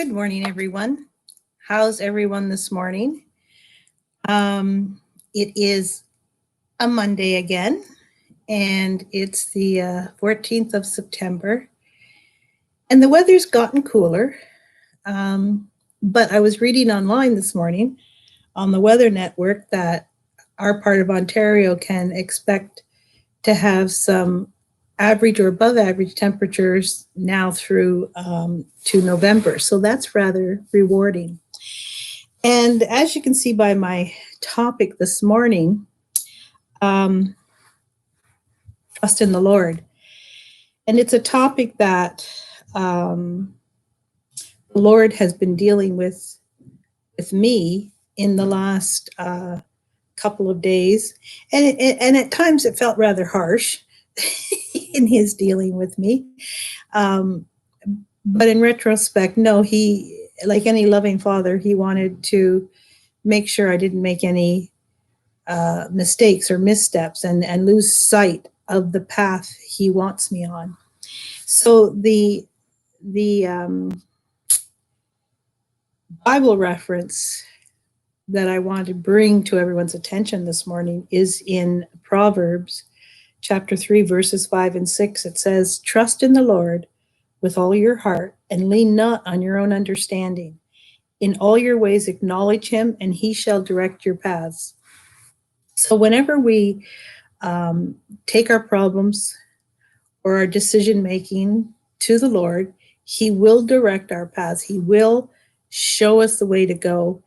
Good morning, everyone. How's everyone this morning? It is a Monday again, and it's the 14th of September, and the weather's gotten cooler. But I was reading online this morning on the Weather Network that our part of Ontario can expect to have some average or above average temperatures now through to November. So that's rather rewarding. And as you can see by my topic this morning, trust in the Lord. And it's a topic that the Lord has been dealing with me in the last couple of days. And at times it felt rather harsh in his dealing with me. But in retrospect, no, he, like any loving father, he wanted to make sure I didn't make any mistakes or missteps and lose sight of the path he wants me on. So the Bible reference that I want to bring to everyone's attention this morning is in Proverbs chapter 3, verses 5 and 6. It says, "Trust in the Lord with all your heart and lean not on your own understanding. In all your ways acknowledge him, and he shall direct your paths." So whenever we take our problems or our decision making to the Lord, he will direct our paths. He will show us the way to go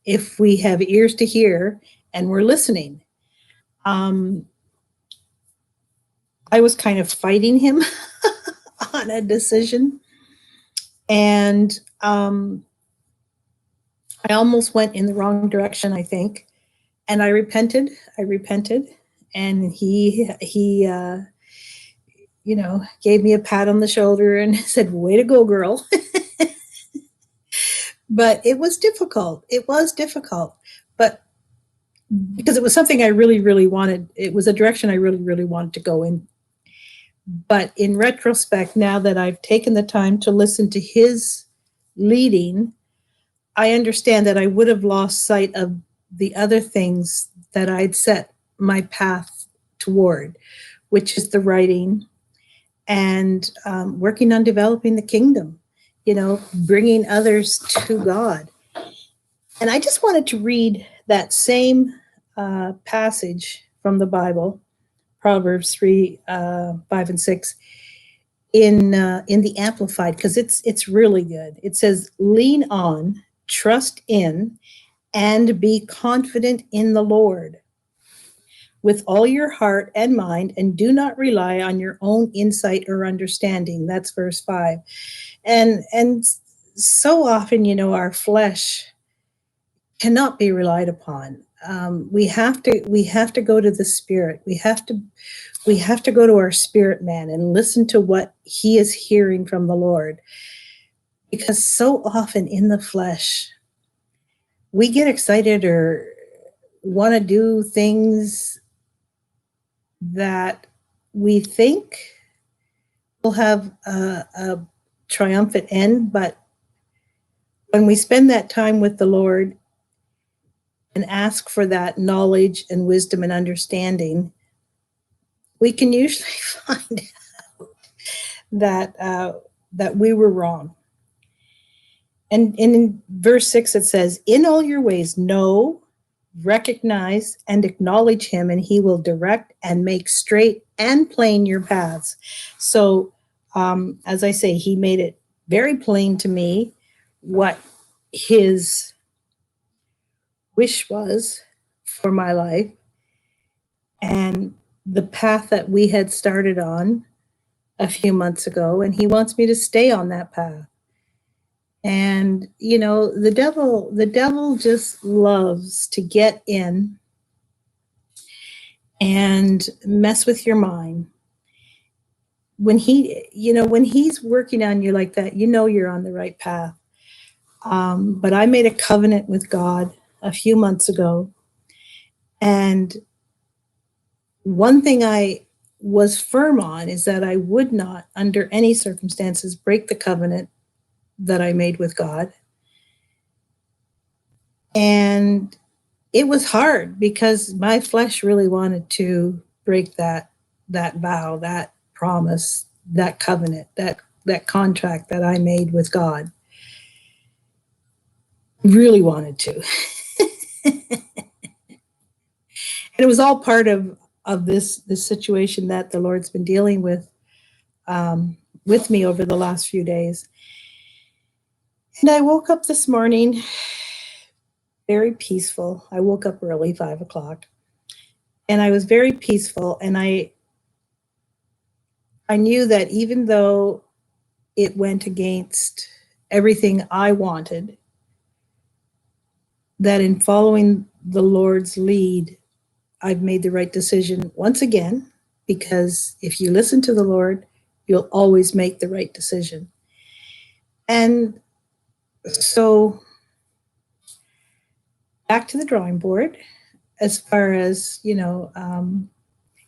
if we have ears to hear and we're listening. I was kind of fighting him on a decision, and I almost went in the wrong direction, I think. And I repented, and he gave me a pat on the shoulder and said, "Way to go, girl." But it was difficult. But because it was something I really, really wanted. It was a direction I really, really wanted to go in. But in retrospect, now that I've taken the time to listen to his leading, I understand that I would have lost sight of the other things that I'd set my path toward, which is the writing and working on developing the kingdom, bringing others to God. And I just wanted to read that same passage from the Bible, Proverbs 3, 5, and 6, in the Amplified, because it's really good. It says, "Lean on, trust in, and be confident in the Lord with all your heart and mind, and do not rely on your own insight or understanding." That's verse 5. And so often, our flesh cannot be relied upon. We have to go to the Spirit. We have to go to our spirit man and listen to what he is hearing from the Lord. Because so often in the flesh, we get excited or want to do things that we think will have a triumphant end. But when we spend that time with the Lord and ask for that knowledge and wisdom and understanding, we can usually find out that we were wrong. And in verse 6, it says, "In all your ways, know, recognize, and acknowledge him, and he will direct and make straight and plain your paths." So, as I say, he made it very plain to me what his wish was for my life and the path that we had started on a few months ago, and he wants me to stay on that path. And the devil just loves to get in and mess with your mind. When he's working on you like that, you're on the right path. But I made a covenant with God a few months ago, and one thing I was firm on is that I would not, under any circumstances, break the covenant that I made with God. And it was hard because my flesh really wanted to break that vow, that promise, that covenant, that contract that I made with God. Really wanted to. And it was all part of this situation that the Lord's been dealing with me over the last few days. And I woke up this morning very peaceful. I woke up early, 5 o'clock, and I was very peaceful. And I knew that even though it went against everything I wanted, that in following the Lord's lead, I've made the right decision once again, because if you listen to the Lord, you'll always make the right decision. And so back to the drawing board as far as,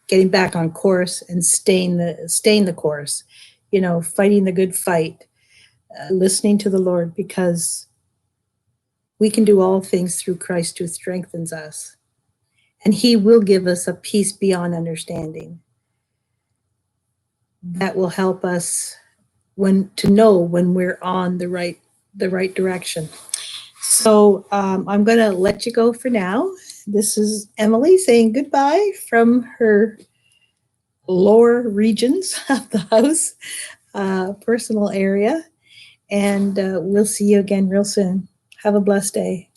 getting back on course and staying the course, fighting the good fight, listening to the Lord, because we can do all things through Christ who strengthens us. And he will give us a peace beyond understanding that will help us to know when we're on the right direction. So I'm going to let you go for now. This is Emily saying goodbye from her lower regions of the house, personal area. And we'll see you again real soon. Have a blessed day.